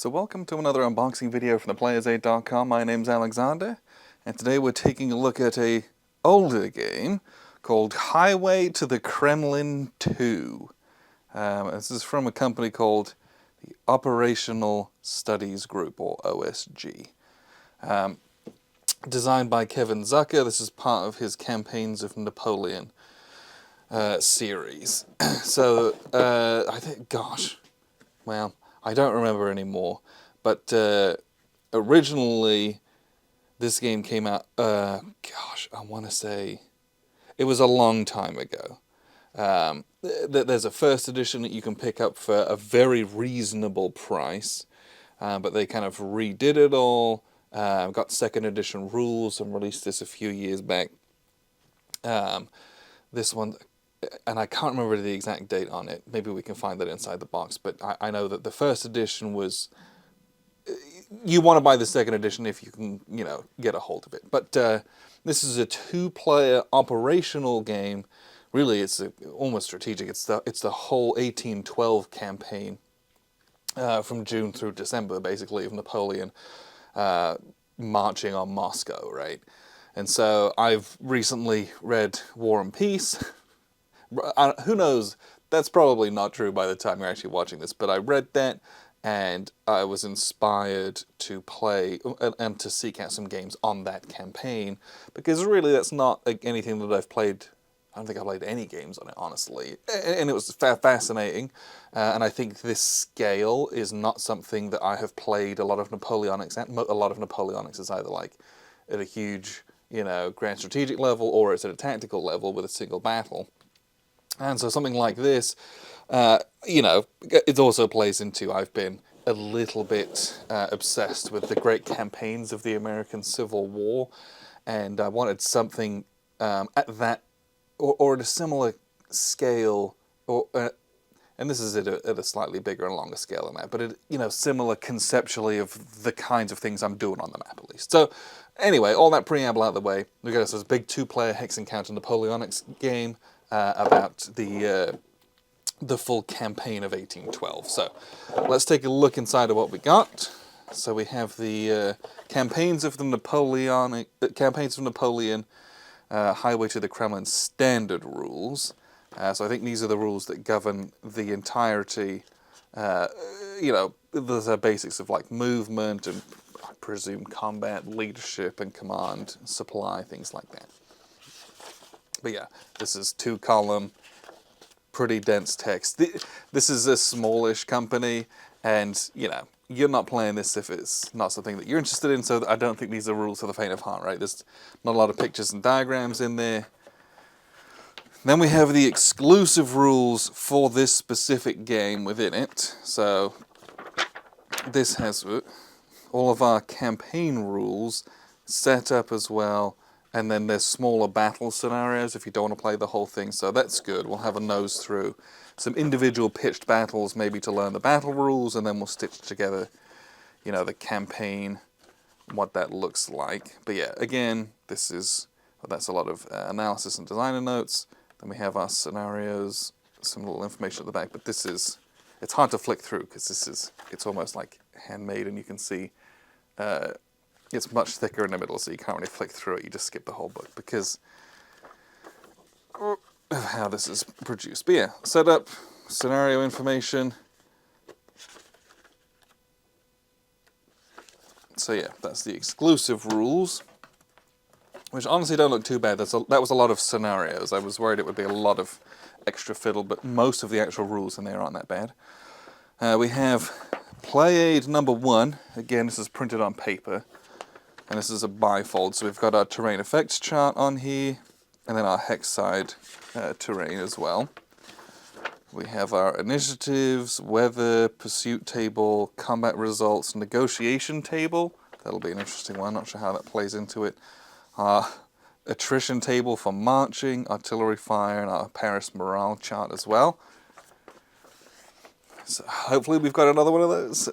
So welcome to another unboxing video from theplayersaid.com. My name's Alexander, and today we're taking a look at a older game called Highway to the Kremlin II. This is from a company called the Operational Studies Group, or OSG. Designed by Kevin Zucker. This is part of his Campaigns of Napoleon series. So, I think, well, I don't remember anymore, but originally this game came out, I want to say, it was a long time ago. There's a first edition that you can pick up for a very reasonable price, but they kind of redid it all, got second edition rules and released this a few years back. This one, and I can't remember the exact date on it. Maybe we can find that inside the box. But I know that the first edition was... You want to buy the second edition if you can, get a hold of it. But this is a two-player operational game. Really, it's almost strategic. It's the whole 1812 campaign from June through December, basically, of Napoleon marching on Moscow, right? And so I've recently read War and Peace. Who knows, that's probably not true by the time you're actually watching this, but I read that and I was inspired to play and to seek out some games on that campaign, because really that's not anything that I've played. I don't think I played any games on it, honestly, and it was fascinating, and I think this scale is not something that I have played a lot of Napoleonics at. A lot of Napoleonics is either like at a huge, grand strategic level, or it's at a tactical level with a single battle. And so something like this, it also plays into, I've been a little bit obsessed with the great campaigns of the American Civil War, and I wanted something at that, or at a similar scale, and this is at a slightly bigger and longer scale than that, but similar conceptually of the kinds of things I'm doing on the map, at least. So anyway, all that preamble out of the way, we got this big two-player hex encounter Napoleonics game, about the full campaign of 1812. So let's take a look inside of what we got. So we have the Campaigns of Napoleon, Highway to the Kremlin standard rules. So I think these are the rules that govern the entirety. There's the basics of like movement and I presume combat, leadership and command, supply, things like that. But yeah, this is 2-column, pretty dense text. This is a smallish company, and, you're not playing this if it's not something that you're interested in, so I don't think these are rules for the faint of heart, right? There's not a lot of pictures and diagrams in there. Then we have the exclusive rules for this specific game within it. So this has all of our campaign rules set up as well. And then there's smaller battle scenarios if you don't want to play the whole thing, so that's good. We'll have a nose through some individual pitched battles, maybe to learn the battle rules, and then we'll stitch together, the campaign, what that looks like. But yeah, again, that's a lot of analysis and designer notes. Then we have our scenarios, some little information at the back, but it's hard to flick through because it's almost like handmade, and you can see it's much thicker in the middle, so you can't really flick through it. You just skip the whole book because of how this is produced. But yeah, setup, scenario information. So yeah, that's the exclusive rules, which honestly don't look too bad. That was a lot of scenarios. I was worried it would be a lot of extra fiddle, but most of the actual rules in there aren't that bad. We have Play Aid number 1. Again, this is printed on paper. And this is a bifold, so we've got our terrain effects chart on here, and then our hex side terrain as well. We have our initiatives, weather, pursuit table, combat results, negotiation table. That'll be an interesting one, not sure how that plays into it. Our attrition table for marching, artillery fire, and our Paris morale chart as well. So hopefully we've got another one of those.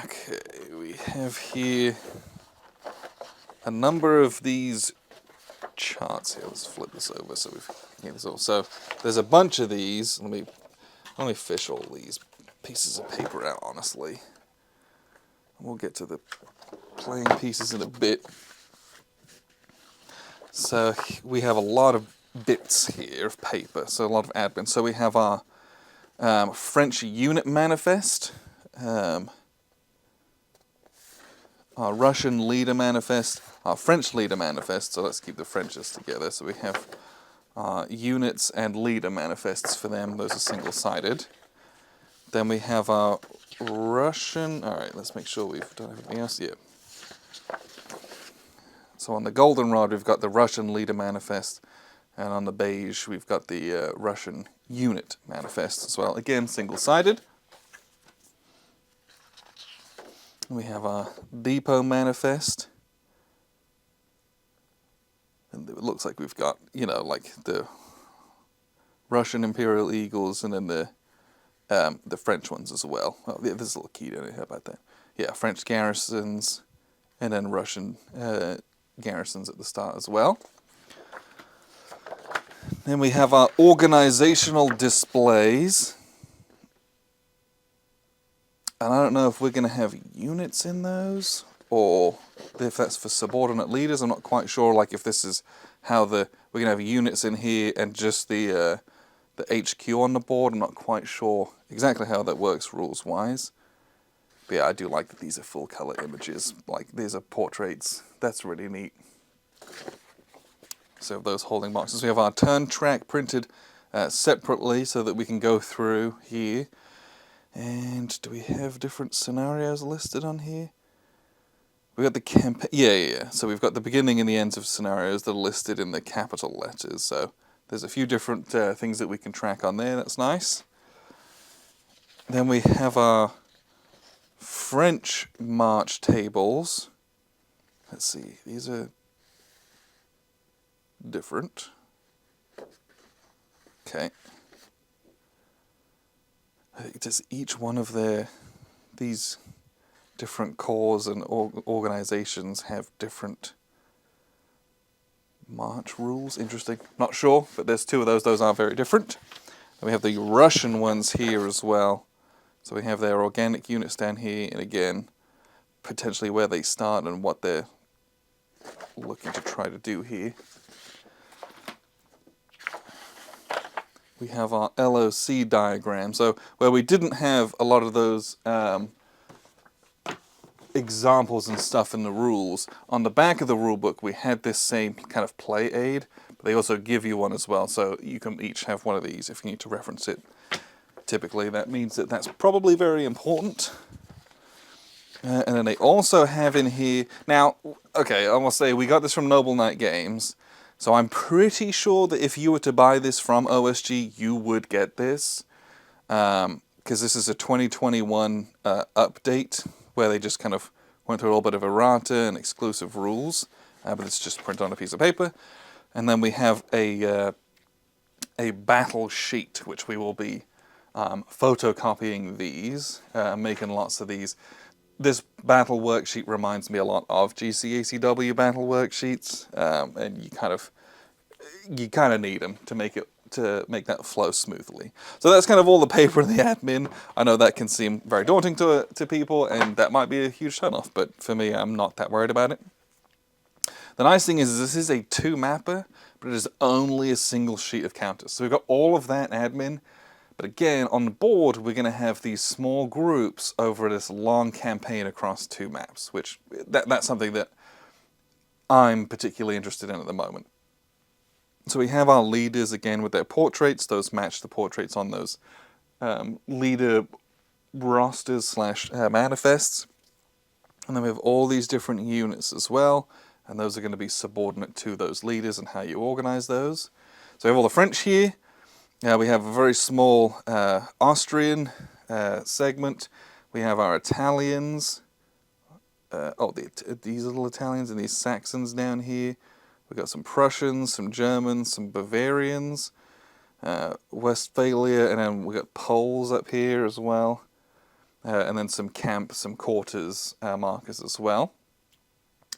Okay, we have here a number of these charts here. Let's flip this over so we can get this all. So there's a bunch of these. Let me fish all these pieces of paper out, honestly. We'll get to the plain pieces in a bit. So we have a lot of bits here of paper, so a lot of admin. So we have our French unit manifest, our Russian leader manifest, our French leader manifest. So let's keep the Frenches together. So we have units and leader manifests for them. Those are single-sided. Then we have our Russian. All right, let's make sure we've done everything else. Yeah. So on the goldenrod, we've got the Russian leader manifest, and on the beige, we've got the Russian unit manifest as well. Again, single-sided. We have our depot manifest. And it looks like we've got, you know, like the Russian Imperial Eagles and then the French ones as well. Oh, yeah, there's a little key down here. How about that? Yeah, French garrisons and then Russian garrisons at the start as well. Then we have our organizational displays. And I don't know if we're going to have units in those or if that's for subordinate leaders. I'm not quite sure, like if this is how we're going to have units in here and just the HQ on the board. I'm not quite sure exactly how that works rules-wise. But yeah, I do like that these are full-color images. Like, these are portraits. That's really neat. So those holding boxes. We have our turn track printed separately so that we can go through here. And do we have different scenarios listed on here? We got the campaign. Yeah. So we've got the beginning and the ends of scenarios that are listed in the capital letters. So there's a few different things that we can track on there. That's nice. Then we have our French march tables. Let's see. These are different. Okay. I think does each one of these different corps and organizations have different march rules? Interesting. Not sure, but there's two of those. Those are very different. And we have the Russian ones here as well. So we have their organic units down here, and again, potentially where they start and what they're looking to try to do here. We have our LOC diagram. So where we didn't have a lot of those examples and stuff in the rules, on the back of the rule book we had this same kind of play aid, but they also give you one as well, so you can each have one of these if you need to reference it. Typically that means that that's probably very important. And then they also have in here, now, okay, I must say we got this from Noble Knight Games, so I'm pretty sure that if you were to buy this from OSG, you would get this, because this is a 2021 update, where they just kind of went through a little bit of errata and exclusive rules, but it's just printed on a piece of paper. And then we have a battle sheet, which we will be photocopying these, making lots of these. This battle worksheet reminds me a lot of GCACW battle worksheets, and you kind of need them to make that flow smoothly. So that's kind of all the paper and the admin. I know that can seem very daunting to people, and that might be a huge turnoff, but for me, I'm not that worried about it. The nice thing is this is a 2-mapper, but it is only a single sheet of counters. So we've got all of that admin, but again, on the board, we're going to have these small groups over this long campaign across 2 maps, which that's something that I'm particularly interested in at the moment. So we have our leaders again with their portraits. Those match the portraits on those leader rosters / manifests. And then we have all these different units as well. And those are going to be subordinate to those leaders and how you organize those. So we have all the French here. We have a very small Austrian segment. We have our Italians. These little Italians and these Saxons down here. We've got some Prussians, some Germans, some Bavarians, Westphalia, and then we've got Poles up here as well. And then some camp, some quarters markers as well.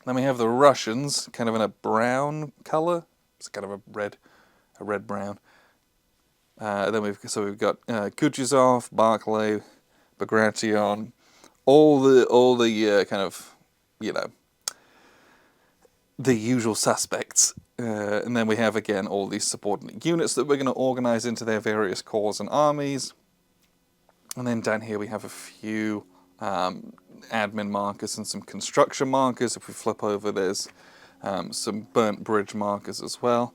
Then we have the Russians, kind of in a brown color. It's kind of a red brown. Then we've got Kutuzov, Barclay, Bagration, all the kind of, you know, the usual suspects. And then we have, again, all these subordinate units that we're going to organize into their various corps and armies. And then down here we have a few admin markers and some construction markers. If we flip over, there's some burnt bridge markers as well.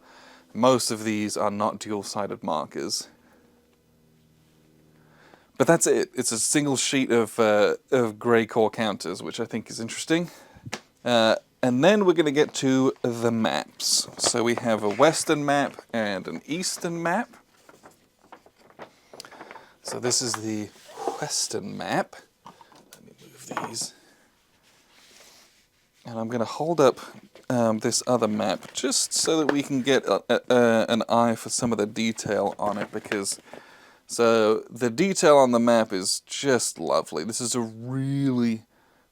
Most of these are not dual-sided markers. But that's it. It's a single sheet of grey core counters, which I think is interesting. And then we're going to get to the maps. So we have a western map and an eastern map. So this is the western map. Let me move these. And I'm going to hold up this other map just so that we can get an eye for some of the detail on it, because so the detail on the map is just lovely. This is a really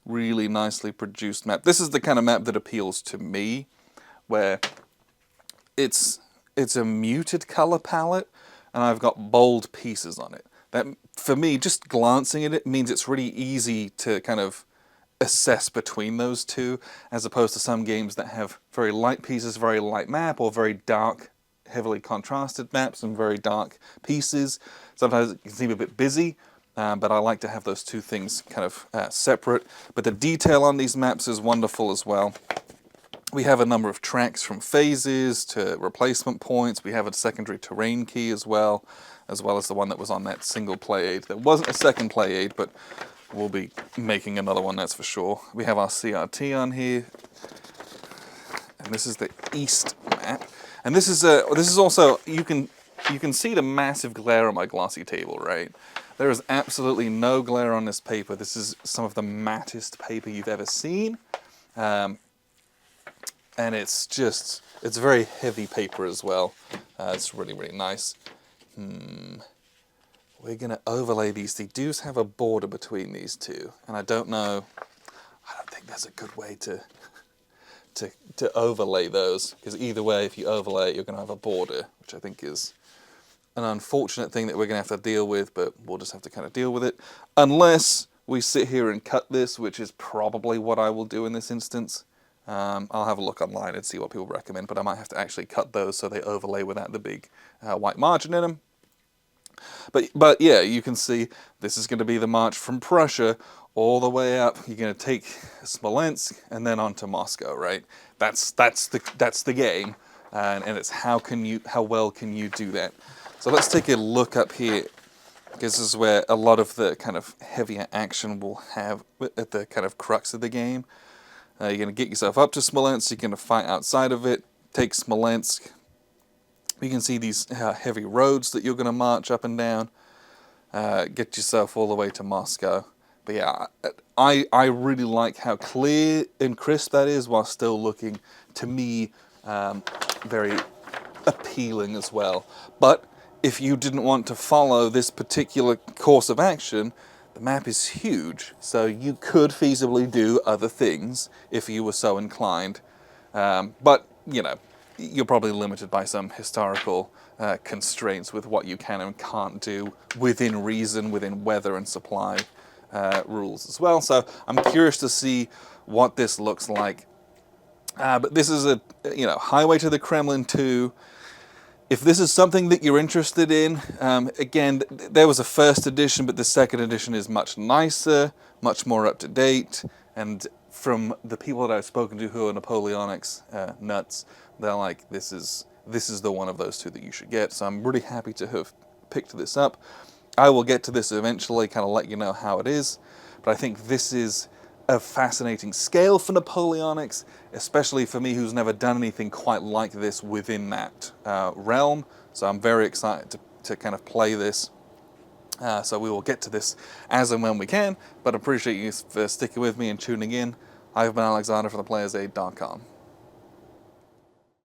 nicely produced map. This is the kind of map that appeals to me, where it's a muted color palette and I've got bold pieces on it. That, for me, just glancing at it means it's really easy to kind of assess between those two, as opposed to some games that have very light pieces, very light map, or very dark, heavily contrasted maps and very dark pieces. Sometimes it can seem a bit busy. But I like to have those two things kind of separate. But the detail on these maps is wonderful as well. We have a number of tracks from phases to replacement points. We have a secondary terrain key as well as the one that was on that single play aid. There wasn't a second play aid, but we'll be making another one, that's for sure. We have our CRT on here. And this is the east map. And this is also, you can see the massive glare on my glossy table, right? There is absolutely no glare on this paper. This is some of the mattest paper you've ever seen. And it's very heavy paper as well. It's really nice. We're going to overlay these. They do have a border between these two. And I don't think there's a good way to overlay those. Because either way, if you overlay it, you're going to have a border, which I think is an unfortunate thing that we're going to have to deal with, but we'll just have to kind of deal with it. Unless we sit here and cut this, which is probably what I will do in this instance. I'll have a look online and see what people recommend, but I might have to actually cut those so they overlay without the big white margin in them. But yeah, you can see this is going to be the march from Prussia all the way up. You're going to take Smolensk and then on to Moscow, right? That's the game, and it's how well can you do that? So let's take a look up here, because this is where a lot of the kind of heavier action will have at the kind of crux of the game. You're going to get yourself up to Smolensk, you're going to fight outside of it, take Smolensk. You can see these heavy roads that you're going to march up and down, get yourself all the way to Moscow. But yeah, I really like how clear and crisp that is, while still looking, to me, very appealing as well. But if you didn't want to follow this particular course of action, the map is huge, so you could feasibly do other things if you were so inclined. But, you know, you're probably limited by some historical constraints with what you can and can't do within reason, within weather and supply rules as well. So I'm curious to see what this looks like. But this is a, Highway to the Kremlin II. If this is something that you're interested in, again, there was a first edition, but the second edition is much nicer, much more up to date. And from the people that I've spoken to who are Napoleonics nuts, they're like, this is the one of those two that you should get. So I'm really happy to have picked this up. I will get to this eventually, kind of let you know how it is. But I think this is a fascinating scale for Napoleonics, especially for me who's never done anything quite like this within that realm. So I'm very excited to kind of play this. So we will get to this as and when we can, but I appreciate you for sticking with me and tuning in. I've been Alexander from theplayersaid.com.